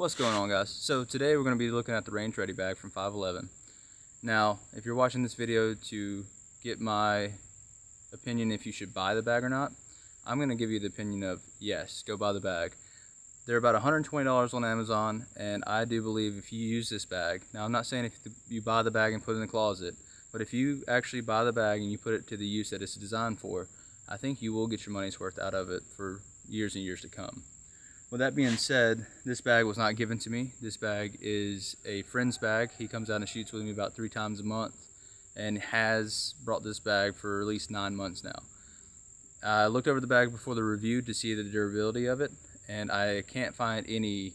What's going on, guys? So today we're going to be looking at the Range Ready bag from 511. Now, if you're watching this video to get my opinion if you should buy the bag or not, I'm going to give you the opinion of yes, go buy the bag. They're about $120 on Amazon, and I do believe if you use this bag, now I'm not saying if you buy the bag and put it in the closet, but if you actually buy the bag and you put it to the use that it's designed for, I think you will get your money's worth out of it for years and years to come. With that being said, this bag was not given to me. This bag is a friend's bag. He comes out and shoots with me about 3 times a month and has brought this bag for at least 9 months now. I looked over the bag before the review to see the durability of it, and I can't find any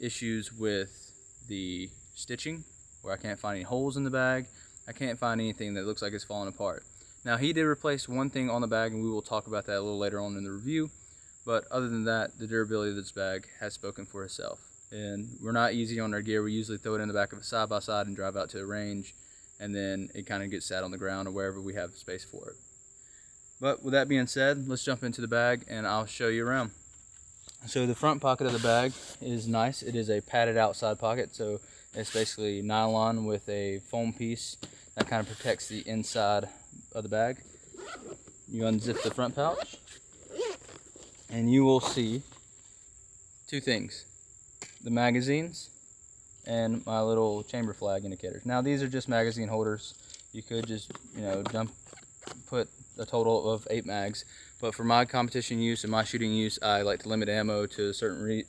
issues with the stitching, where I can't find any holes in the bag. I can't find anything that looks like it's falling apart. Now, he did replace one thing on the bag, and we will talk about that a little later on in the review. But other than that, the durability of this bag has spoken for itself. And we're not easy on our gear. We usually throw it in the back of a side-by-side and drive out to a range, and then it kind of gets sat on the ground or wherever we have space for it. But with that being said, let's jump into the bag and I'll show you around. So the front pocket of the bag is nice. It is a padded outside pocket, so it's basically nylon with a foam piece that kind of protects the inside of the bag. You unzip the front pouch, and you will see 2 things: the magazines and my little chamber flag indicators. Now, these are just magazine holders. You could just, put a total of 8 mags, but for my competition use and my shooting use, I like to limit ammo to a certain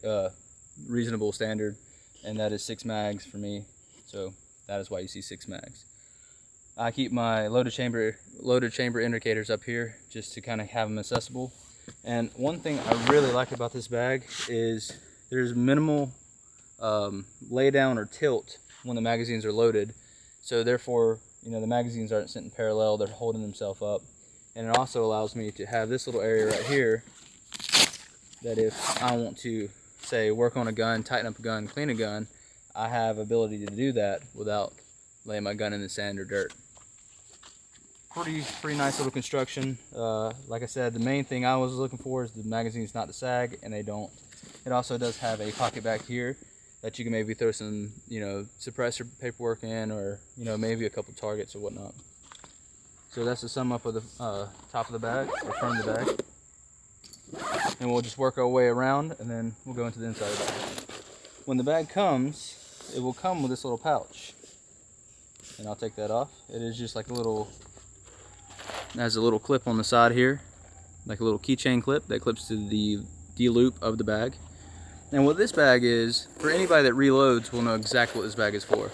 reasonable standard, and that is 6 mags for me. So that is why you see 6 mags. I keep my loaded chamber indicators up here just to kind of have them accessible. And one thing I really like about this bag is there's minimal lay down or tilt when the magazines are loaded. So therefore, the magazines aren't sitting parallel, they're holding themselves up. And it also allows me to have this little area right here that if I want to, say, work on a gun, tighten up a gun, clean a gun, I have ability to do that without laying my gun in the sand or dirt. Pretty nice little construction. Like I said, the main thing I was looking for is the magazines not to sag, and they don't. It also does have a pocket back here that you can maybe throw some, suppressor paperwork in, or maybe a couple targets or whatnot. So that's the sum up of the top of the bag, or front of the bag. And we'll just work our way around, and then we'll go into the inside of the bag. When the bag comes, it will come with this little pouch, and I'll take that off. It is just like it has a little clip on the side here, like a little keychain clip that clips to the D-loop of the bag. And what this bag is, for anybody that reloads will know exactly what this bag is for.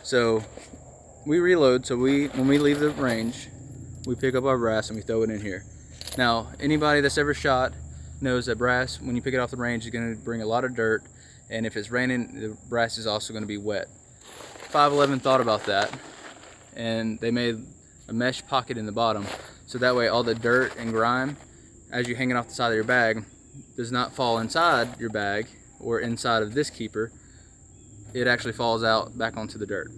So we reload, so when we leave the range, we pick up our brass and we throw it in here. Now, anybody that's ever shot knows that brass, when you pick it off the range, is going to bring a lot of dirt, and if it's raining, the brass is also going to be wet. 511 thought about that, and they made a mesh pocket in the bottom, so that way all the dirt and grime, as you hang it off the side of your bag, does not fall inside your bag or inside of this keeper. It actually falls out back onto the dirt.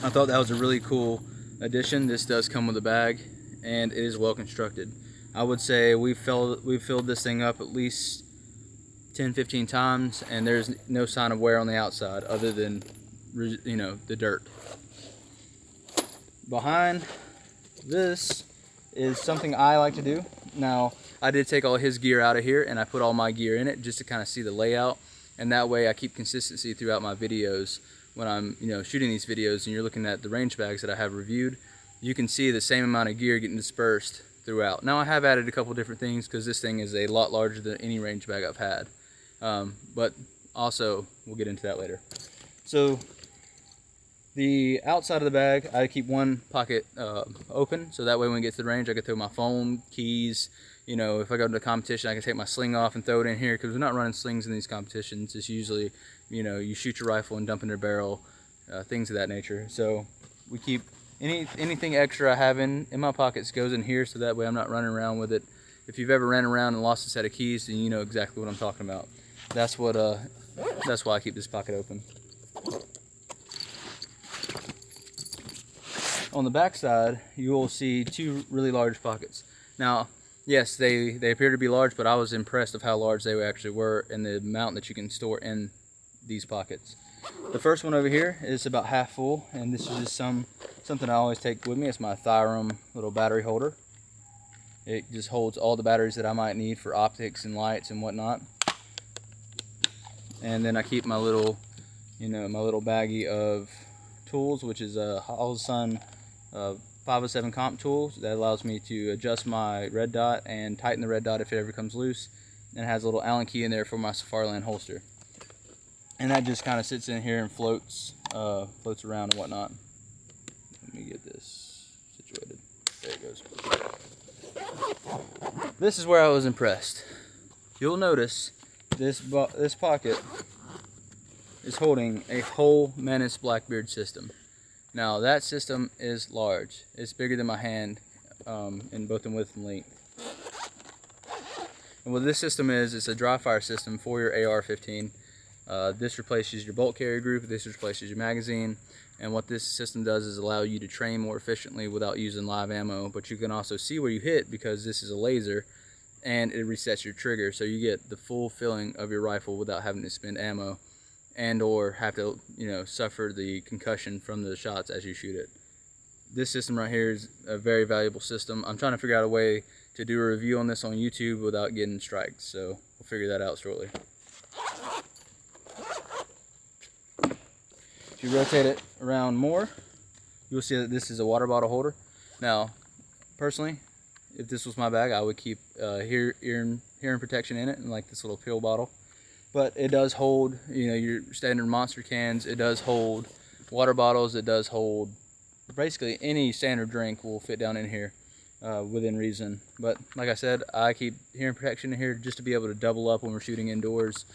I thought that was a really cool addition. This does come with a bag, and it is well constructed. I would say we've filled this thing up at least 10-15 times, and there's no sign of wear on the outside other than the dirt. Behind this is something I like to do. Now, I did take all his gear out of here and I put all my gear in it just to kind of see the layout, and that way I keep consistency throughout my videos. When I'm shooting these videos and you're looking at the range bags that I have reviewed, you can see the same amount of gear getting dispersed throughout. Now, I have added a couple different things because this thing is a lot larger than any range bag I've had, but also we'll get into that later. So the outside of the bag, I keep one pocket open, so that way when we get to the range, I can throw my phone, keys. If I go to a competition, I can take my sling off and throw it in here, because we're not running slings in these competitions. It's usually, you shoot your rifle and dump in their barrel, things of that nature. So we keep anything extra I have in my pockets goes in here, so that way I'm not running around with it. If you've ever ran around and lost a set of keys, then you know exactly what I'm talking about. That's why I keep this pocket open. On the back side, you will see 2 really large pockets. Now, yes, they appear to be large, but I was impressed of how large they actually were and the amount that you can store in these pockets. The first one over here is about half full, and this is just something I always take with me. It's my Thyrum little battery holder. It just holds all the batteries that I might need for optics and lights and whatnot. And then I keep my little, my little baggie of tools, which is a Holosun 507 comp tools that allows me to adjust my red dot and tighten the red dot if it ever comes loose. And it has a little Allen key in there for my Safariland holster. And that just kind of sits in here and floats around and whatnot. Let me get this situated. There it goes. This is where I was impressed. You'll notice this pocket is holding a whole Menace Blackbeard system. Now that system is large. It's bigger than my hand in both in width and length. And what this system is, it's a dry fire system for your AR-15. This replaces your bolt carrier group, this replaces your magazine, and what this system does is allow you to train more efficiently without using live ammo, but you can also see where you hit because this is a laser, and it resets your trigger, so you get the full feeling of your rifle without having to spend ammo and or have to suffer the concussion from the shots as you shoot it. This system right here is a very valuable system. I'm trying to figure out a way to do a review on this on YouTube without getting striked, so we'll figure that out shortly. If you rotate it around more, you'll see that this is a water bottle holder. Now, personally, if this was my bag, I would keep hearing protection in it, and like this little pill bottle. But it does hold, your standard monster cans. It does hold water bottles. It does hold basically any standard drink will fit down in here within reason. But like I said, I keep hearing protection in here just to be able to double up when we're shooting indoors.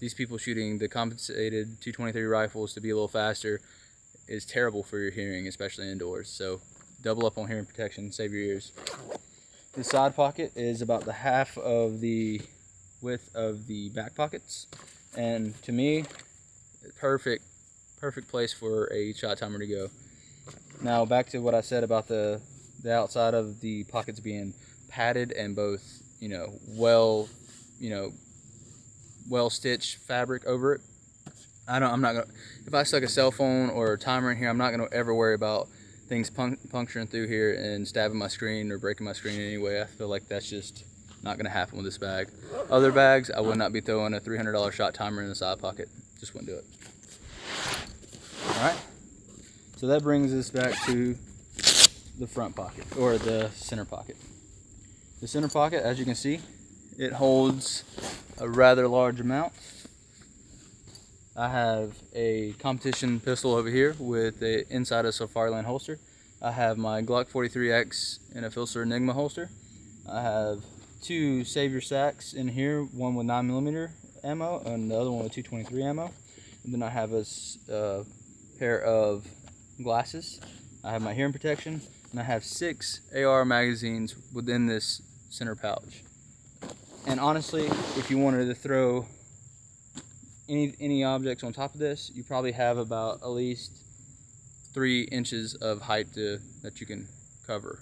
These people shooting the compensated 223 rifles to be a little faster is terrible for your hearing, especially indoors. So double up on hearing protection, save your ears. The side pocket is about the half of the width of the back pockets, and to me, perfect place for a shot timer to go. Now back to what I said about the outside of the pockets being padded and both well stitched fabric over it. I'm not gonna, if I stuck a cell phone or a timer in here, I'm not gonna ever worry about things puncturing through here and stabbing my screen or breaking my screen anyway. I feel like that's just not gonna happen with this bag. Other bags, I would not be throwing a $300 shot timer in the side pocket. Just wouldn't do it. All right, so that brings us back to the front pocket, or the center pocket. The center pocket, as you can see, it holds a rather large amount. I have a competition pistol over here with the inside of Safariland holster. I have my Glock 43X in a Filster Enigma holster. I have two Savior sacks in here, one with 9mm ammo and the other one with 223 ammo. And then I have a pair of glasses. I have my hearing protection, and I have 6 AR magazines within this center pouch. And honestly, if you wanted to throw any objects on top of this, you probably have about at least 3 inches of height that you can cover.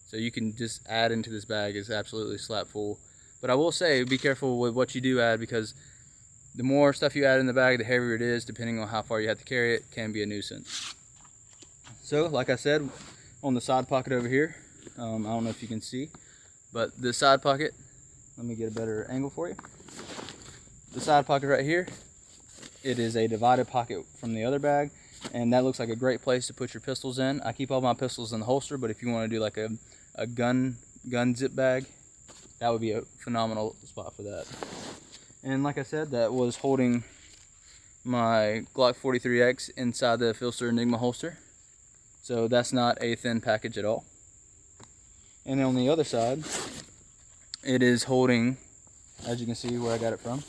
So you can just add into this bag. Is absolutely slap full. But I will say, be careful with what you do add, because the more stuff you add in the bag, the heavier it is, depending on how far you have to carry it, can be a nuisance. So like I said, on the side pocket over here, I don't know if you can see, but the side pocket, let me get a better angle for you. The side pocket right here, it is a divided pocket from the other bag, and that looks like a great place to put your pistols in. I keep all my pistols in the holster, but if you want to do like a gun zip bag, that would be a phenomenal spot for that. And like I said, that was holding my Glock 43X inside the Filster Enigma holster. So that's not a thin package at all. And on the other side, it is holding, as you can see where I got it from,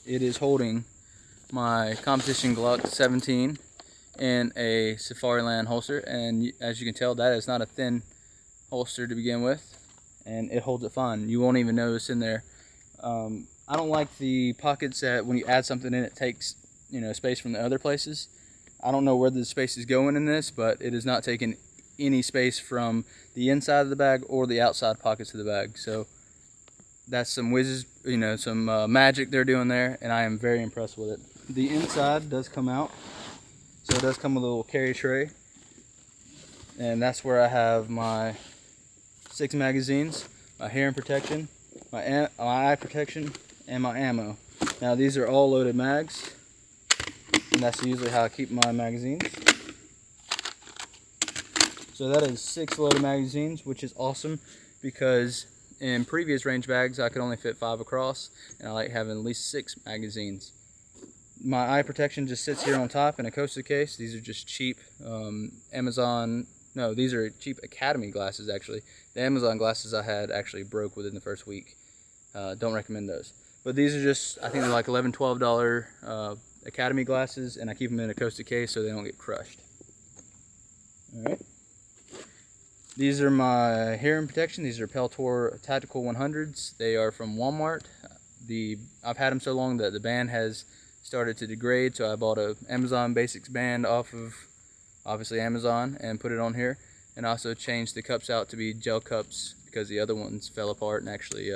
it is holding my competition Glock 17 in a Safariland holster. And as you can tell, that is not a thin holster to begin with, and it holds it fine. You won't even notice in there. I don't like the pockets that when you add something in, it takes space from the other places. I don't know where the space is going in this, but it is not taking any space from the inside of the bag or the outside pockets of the bag. So that's some whizzes, you know, some magic they're doing there, and I am very impressed with it. The inside does come out, so it does come with a little carry tray, and that's where I have my 6 magazines, my hearing protection, my eye protection, and my ammo. Now these are all loaded mags, and that's usually how I keep my magazines. So that is 6 loaded magazines, which is awesome because in previous range bags I could only fit 5 across, and I like having at least 6 magazines. My eye protection just sits here on top in a Costa case. These are just cheap these are cheap Academy glasses actually. The Amazon glasses I had actually broke within the first week. Don't recommend those. But these are just, I think they're like $11, $12 Academy glasses, and I keep them in a Costa case so they don't get crushed. Alright. These are my hearing protection. These are Peltor Tactical 100s. They are from Walmart. I've had them so long that the band has started to degrade, so I bought a Amazon Basics band off of obviously Amazon and put it on here, and also changed the cups out to be gel cups because the other ones fell apart and actually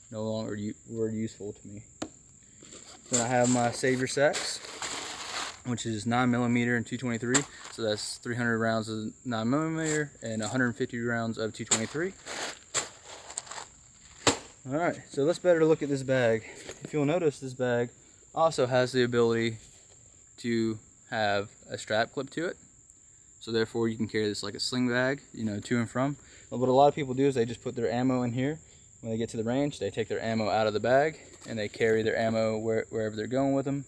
no longer were useful to me. Then I have my Savior sacks, which is 9mm and 223, so that's 300 rounds of 9mm and 150 rounds of 223. Alright, so let's better look at this bag. If you'll notice, this bag also has the ability to have a strap clip to it, so therefore you can carry this like a sling bag, you know, to and from. But what a lot of people do is they just put their ammo in here. When they get to the range, they take their ammo out of the bag and they carry their ammo wherever they're going with them.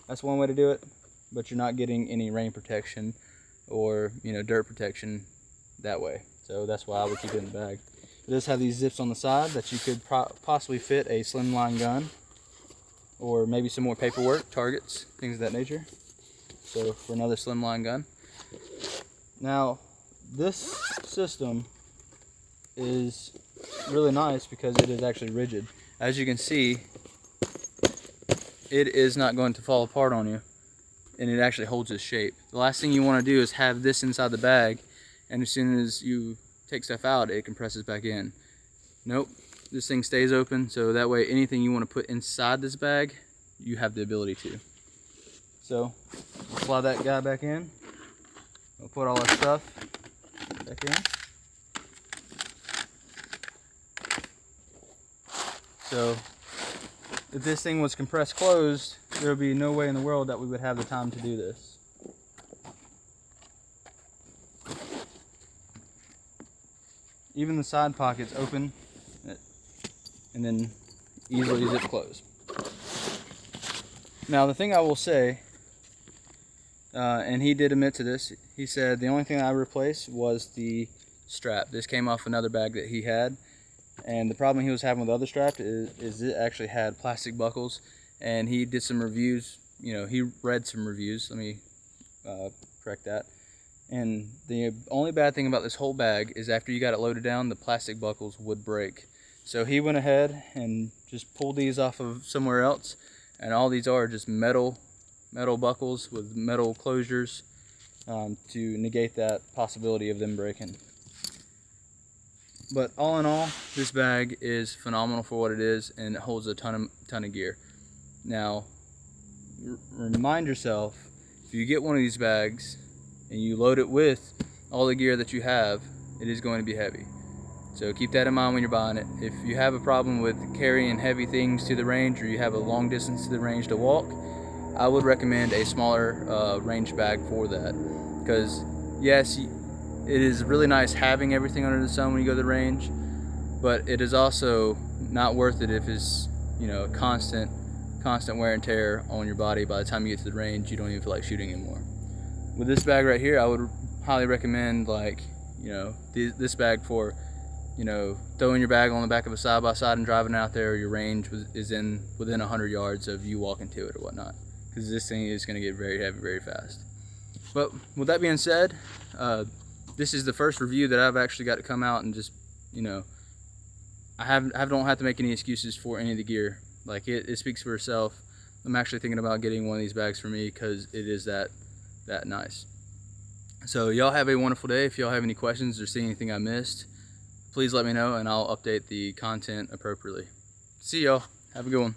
That's one way to do it, but you're not getting any rain protection or, you know, dirt protection that way. So that's why I would keep it in the bag. It does have these zips on the side that you could possibly fit a slimline gun or maybe some more paperwork, targets, things of that nature. So for another slimline gun. Now this system is really nice because it is actually rigid. As you can see, it is not going to fall apart on you, and it actually holds its shape. The last thing you want to do is have this inside the bag, and as soon as you take stuff out, it compresses back in. Nope, this thing stays open, so that way anything you want to put inside this bag, you have the ability to. So, slide that guy back in. We'll put all our stuff back in. So, if this thing was compressed closed, there would be no way in the world that we would have the time to do this. Even the side pockets open and then easily zip close. Now the thing I will say, and he did admit to this, he said the only thing I replaced was the strap. This came off another bag that he had, and the problem he was having with other straps is it actually had plastic buckles, and he did some reviews, you know, he read some reviews, let me correct that, and the only bad thing about this whole bag is after you got it loaded down, the plastic buckles would break. So he went ahead and just pulled these off of somewhere else, and all these are just metal buckles with metal closures to negate that possibility of them breaking. But all in all, this bag is phenomenal for what it is, and it holds a ton of gear. Now, remind yourself, if you get one of these bags and you load it with all the gear that you have, it is going to be heavy. So keep that in mind when you're buying it. If you have a problem with carrying heavy things to the range, or you have a long distance to the range to walk, I would recommend a smaller range bag for that. Because yes, it is really nice having everything under the sun when you go to the range, but it is also not worth it if it's, you know, constant wear and tear on your body. By the time you get to the range, you don't even feel like shooting anymore. With this bag right here, I would highly recommend, like, you know, this bag for, you know, throwing your bag on the back of a side-by-side and driving out there. Your range is within 100 yards of you walking to it or whatnot, because this thing is going to get very heavy very fast. But with that being said, this is the first review that I've actually got to come out and just, you know, I don't have to make any excuses for any of the gear. Like, it speaks for itself. I'm actually thinking about getting one of these bags for me because it is that nice. So y'all have a wonderful day. If y'all have any questions or see anything I missed, please let me know and I'll update the content appropriately. See y'all. Have a good one.